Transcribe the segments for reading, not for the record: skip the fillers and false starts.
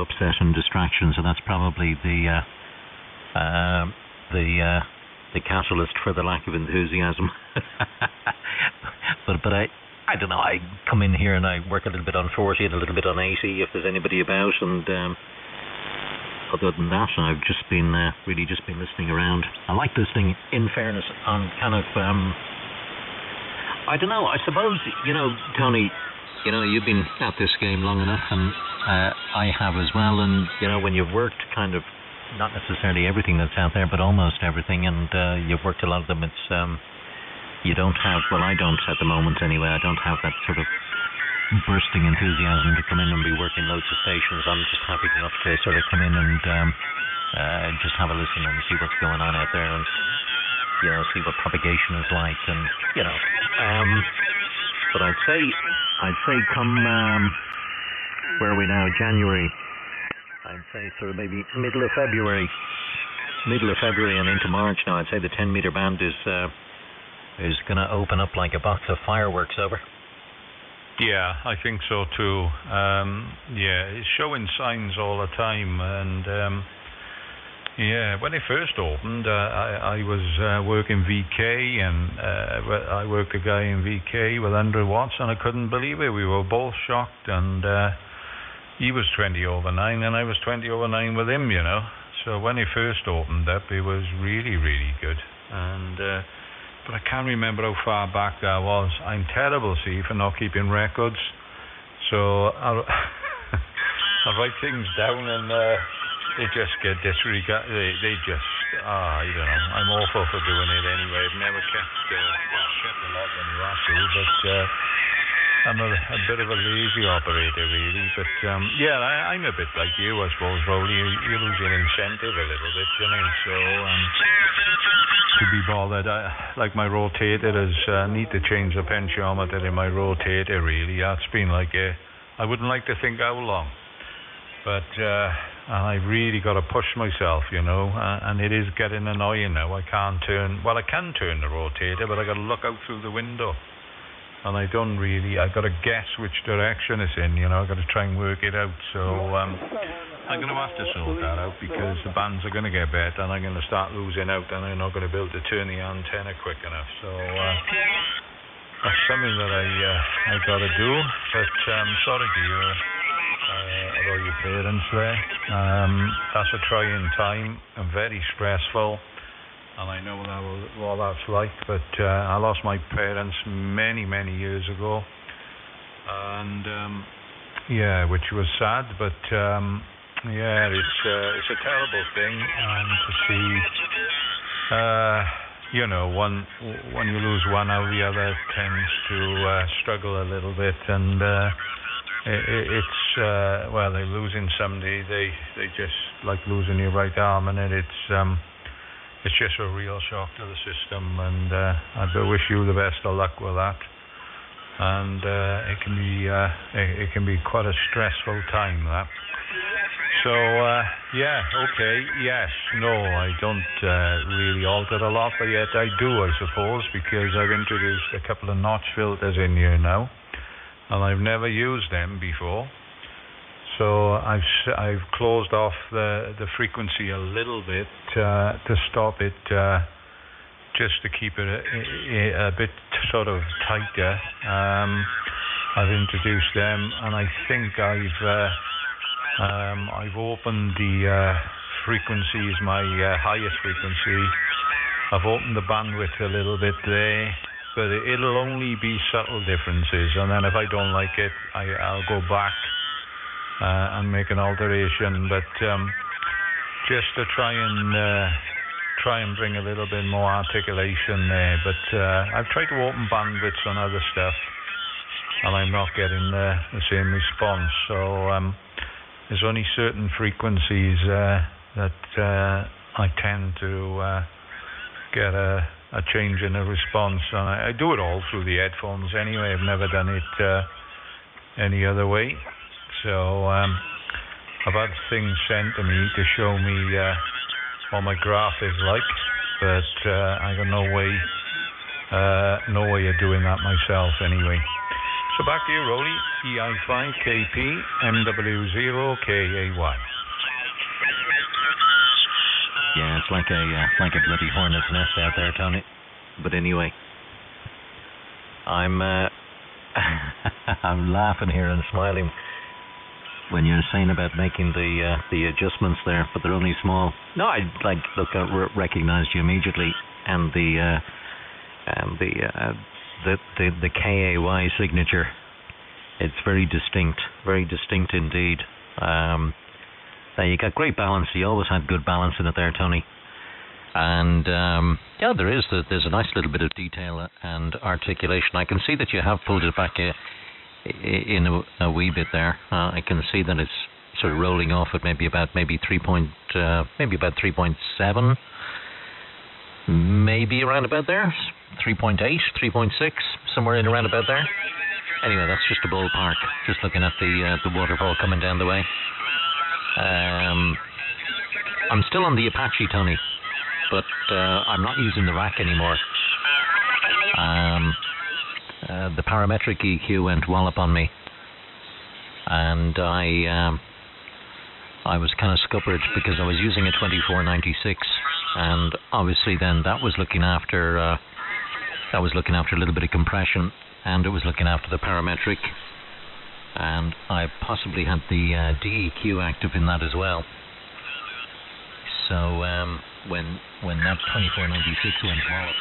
upset and distraction. So that's probably the catalyst for the lack of enthusiasm. but I don't know. I come in here and I work a little bit on 40 and a little bit on 80 if there's anybody about, and other than that, I've just been really just been listening around. I like listening, in fairness, on kind of I don't know. I suppose, Tony, you've been at this game long enough, and I have as well. And when you've worked kind of not necessarily everything that's out there, but almost everything, and you've worked a lot of them, it's you don't have, well, I don't at the moment anyway, I don't have that sort of bursting enthusiasm to come in and be working loads of stations. I'm just happy enough to sort of come in and just have a listen and see what's going on out there, and see what propagation is like, and but I'd say come where are we now, January, I'd say sort of maybe middle of February and into March now, I'd say the 10-meter band is going to open up like a box of fireworks over. Yeah, I think so too. It's showing signs all the time, and when it first opened, I was working VK, and I worked a guy in VK with 100 watts, and I couldn't believe it. We were both shocked, and he was 20 over 9, and I was 20 over 9 with him, So when it first opened up, it was really, really good, and but I can't remember how far back that was. I'm terrible, for not keeping records. So I'll write things down, and they just get disregarded. They just, I don't know. I'm awful for doing it anyway. I've never kept a lot when you have to, but I'm a bit of a lazy operator, really. But I'm a bit like you, I suppose, Roly. You lose your incentive a little bit, So to be bothered, like my rotators, need to change the potentiometer in my rotator, really. That's been like I wouldn't like to think how long, but I really got to push myself, and it is getting annoying now. I can turn the rotator, but I got to look out through the window, and I got to guess which direction it's in, I got to try and work it out. So I'm going to have to sort that out, because the bands are going to get better, and I'm going to start losing out, and I'm not going to be able to turn the antenna quick enough. So that's something that I got to do. But sorry to you, all your parents there. That's a trying time and very stressful, and I know what that's like. But I lost my parents many, many years ago, and which was sad, but. It's a terrible thing, and to see, when you lose one out, the other tends to struggle a little bit, and they're losing somebody, they just like losing your right arm, and it's just a real shock to the system, and I wish you the best of luck with that. And it can be quite a stressful time, that. So, yes, no, I don't really alter a lot, but yet I do, I suppose, because I've introduced a couple of notch filters in here now, and I've never used them before. So I've closed off the frequency a little bit to stop it, just to keep it a bit sort of tighter. I've introduced them, and I think I've opened the frequencies, my highest frequency. I've opened the bandwidth a little bit there, but it'll only be subtle differences, and then if I don't like it, I'll go back and make an alteration, but just to try and bring a little bit more articulation there. But I've tried to open bandwidths on other stuff, and I'm not getting the same response. So there's only certain frequencies that I tend to get a change in the response, and I do it all through the headphones anyway. I've never done it any other way. So I've had things sent to me to show me what my graph is like, but I got no way of doing that myself anyway. So back to you, Roly. EI5KP MW0KAY. Yeah, it's like a bloody hornet's nest out there, Tony. But anyway, I'm I'm laughing here and smiling when you're saying about making the adjustments there, but they're only small. No, I recognized you immediately, and the KAY signature. It's very distinct indeed. You got great balance. You always had good balance in it there, Tony. And yeah, there's a nice little bit of detail and articulation. I can see that you have pulled it back in a wee bit there. I can see that it's sort of rolling off at maybe about 3.7, maybe around about there, 3.8, 3.6, somewhere in around about there. Anyway, that's just a ballpark. Just looking at the waterfall coming down the way. I'm still on the Apache, Tony, but I'm not using the rack anymore. The parametric EQ went wallop on me, and I was kind of scuppered because I was using a 2496, and obviously then that was looking after a little bit of compression, and it was looking after the parametric, and I possibly had the DEQ active in that as well. So when that 2496 went wallop,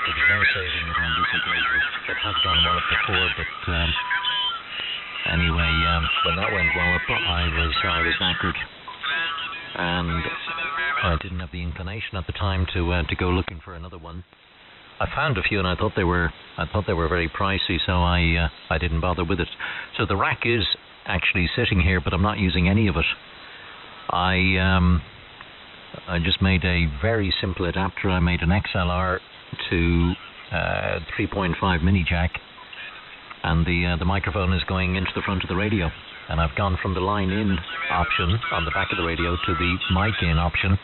it was no saving it on this occasion. It has gone wallop before, but anyway, when that went wallop, I was knackered, and I didn't have the inclination at the time to go looking for another one. I found a few, and I thought they were very pricey, so I didn't bother with it. So the rack is actually sitting here, but I'm not using any of it. I just made a very simple adapter. I made an XLR to 3.5 mini jack, and the microphone is going into the front of the radio. And I've gone from the line in option on the back of the radio to the mic in option,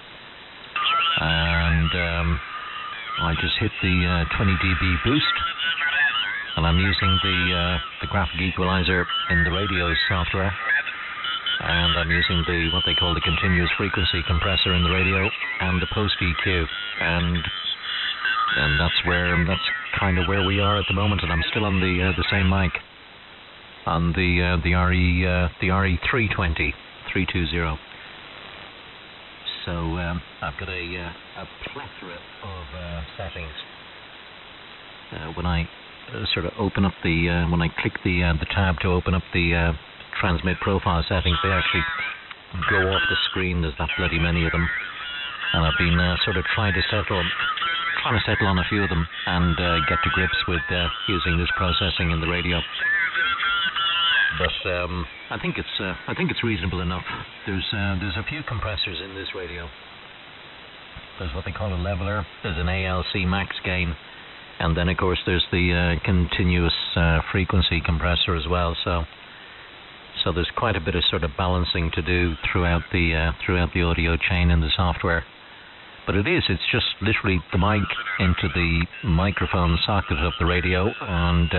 and I just hit the 20 dB boost, and I'm using the graphic equalizer in the radio software, and I'm using what they call the continuous frequency compressor in the radio, and the post EQ, and that's kind of where we are at the moment. And I'm still on the same mic, on the RE320 320. So I've got a plethora of settings. When I sort of open up when I click the tab to open up the transmit profile settings, they actually go off the screen. There's that bloody many of them, and I've been sort of trying to settle on a few of them and get to grips with using this processing in the radio. But I think it's reasonable enough. There's a few compressors in this radio. There's what they call a leveler. There's an ALC max gain, and then of course there's the continuous frequency compressor as well. So there's quite a bit of sort of balancing to do throughout the audio chain in the software. But it's just literally the mic into the microphone socket of the radio, and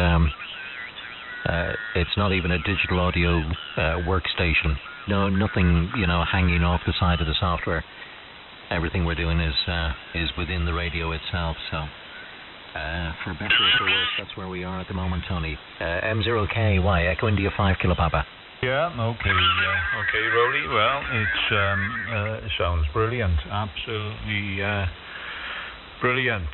it's not even a digital audio workstation. No, nothing, hanging off the side of the software. Everything we're doing is within the radio itself. So, for better or for worse, that's where we are at the moment, Tony. M0KY, Echo India 5 Kilo Papa. Yeah, okay, Roly. Well, it sounds brilliant, absolutely brilliant,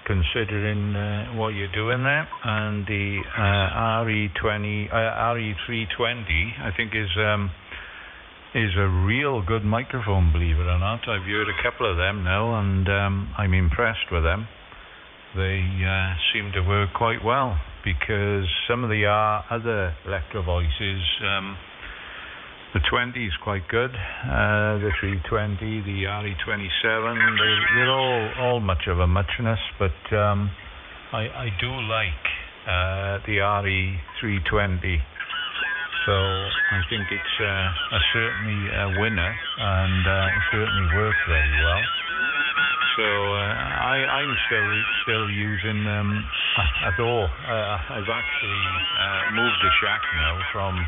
considering what you're doing there. And the RE320, I think, is a real good microphone, believe it or not. I've heard a couple of them now, and I'm impressed with them. They seem to work quite well, because some of the other Electro voices, the 20 is quite good, the 320, the RE27, they're all much of a muchness, but I do like the RE320, so I think it's certainly a winner, and it certainly works very well. So I'm still using them. Although I've actually moved the shack now from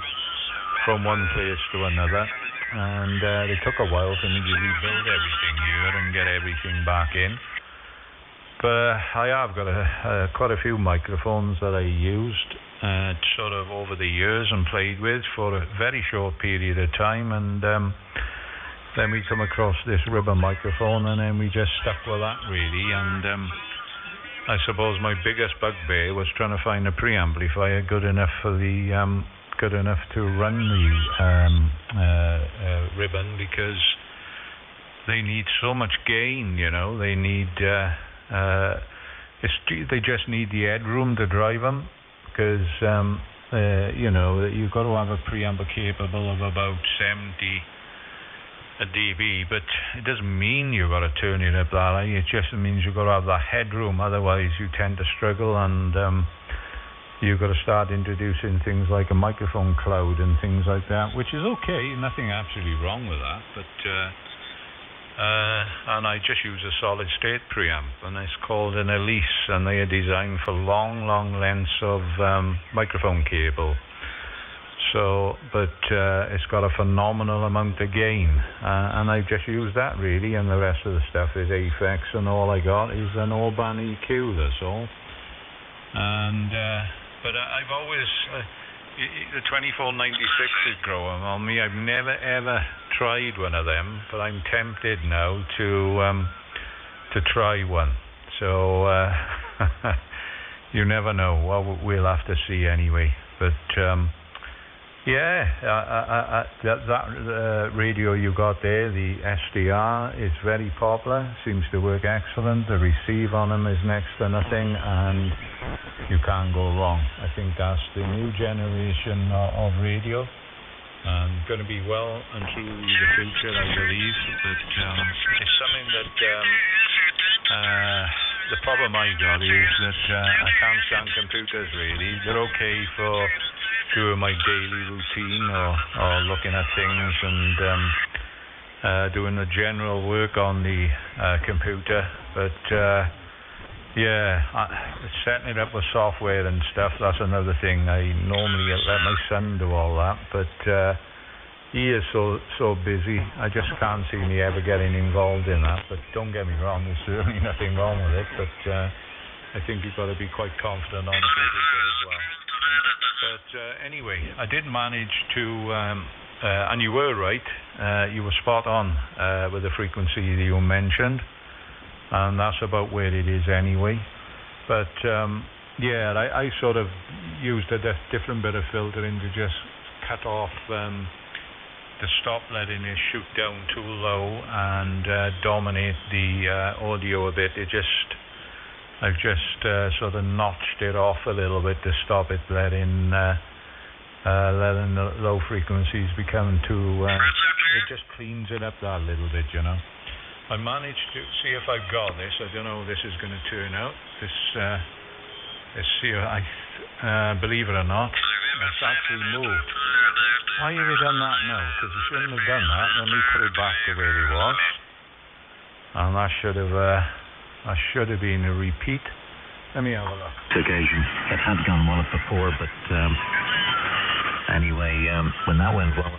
one place to another, and it took a while for me to rebuild everything here and get everything back in. But I have got quite a few microphones that I used sort of over the years and played with for a very short period of time, and then we come across this rubber microphone, and then we just stuck with that really. And I suppose my biggest bugbear was trying to find a preamplifier good enough for the good enough to run the ribbon, because they need so much gain, you know. They need they just need the headroom to drive them, because you know, you've got to have a preamp capable of about 70 a dB, but it doesn't mean you've got to turn it up that high. It just means you've got to have that headroom, otherwise you tend to struggle, and you've got to start introducing things like a microphone cloud and things like that, which is okay, nothing absolutely wrong with that, but and I just use a solid state preamp, and it's called an Elise, and they are designed for long lengths of microphone cable. So, but it's got a phenomenal amount of gain, and I just use that really, and the rest of the stuff is Aphex, and all I got is an all-band EQ, that's all. And but I've always the 2496 is growing on me. I've never ever tried one of them, but I'm tempted now to try one. So you never know. Well, we'll have to see anyway. But yeah, that radio you got there, the SDR, is very popular. Seems to work excellent. The receive on them is next to nothing, and you can't go wrong. I think that's the new generation of radio, and going to be well and truly the future, I believe. But it's something that the problem I got is that I can't stand computers really. They're okay for doing my daily routine or looking at things and doing the general work on the computer, but yeah, setting it up with software and stuff, that's another thing. I normally let my son do all that, but he is so busy, I just can't see me ever getting involved in that. But don't get me wrong, there's certainly nothing wrong with it, but I think you've got to be quite confident on the computer as well. But anyway, I did manage to, and you were right, you were spot on with the frequency that you mentioned, and that's about where it is anyway. But yeah, I sort of used a different bit of filtering to just cut off, to stop letting it shoot down too low and dominate the audio a bit. I've just sort of notched it off a little bit to stop it letting the low frequencies become too. It just cleans it up that little bit, you know. I managed to see if I've got this. I don't know how this is going to turn out. Let's see. Believe it or not, it's actually moved. Why have you done that now? Because you shouldn't have done that. Let me put it back to where it was, and that should have been a repeat. Let me have a look. Occasion. It had gone well before, but anyway, when that went well,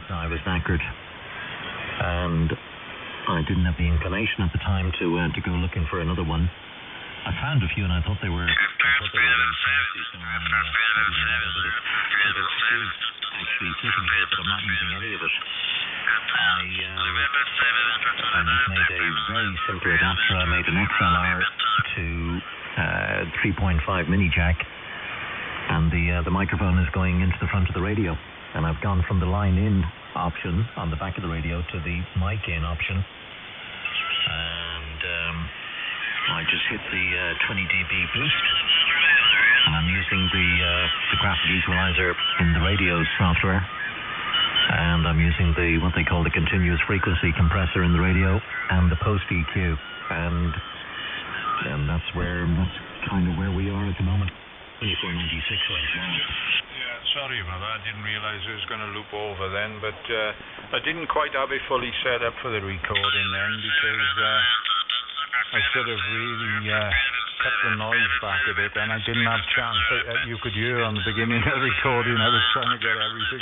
I was knackered, and I didn't have the inclination at the time to go looking for another one. I found a few, and I thought they were actually sitting here, but I'm not using any of it. I just made a very simple adapter. I made an XLR to 3.5 mini jack, and the microphone is going into the front of the radio, and I've gone from the line in option on the back of the radio to the mic in option, and I just hit the 20 dB boost, and I'm using the graphic equalizer in the radio software, and I'm using what they call the continuous frequency compressor in the radio, and the post EQ, and that's kind of where we are at the moment. 2496 right now. Yeah, sorry about that. I didn't realize it was going to loop over then, but I didn't quite have it fully set up for the recording then, because I should have really cut the noise back a bit, and I didn't have chance. You could hear on the beginning of the recording I was trying to get everything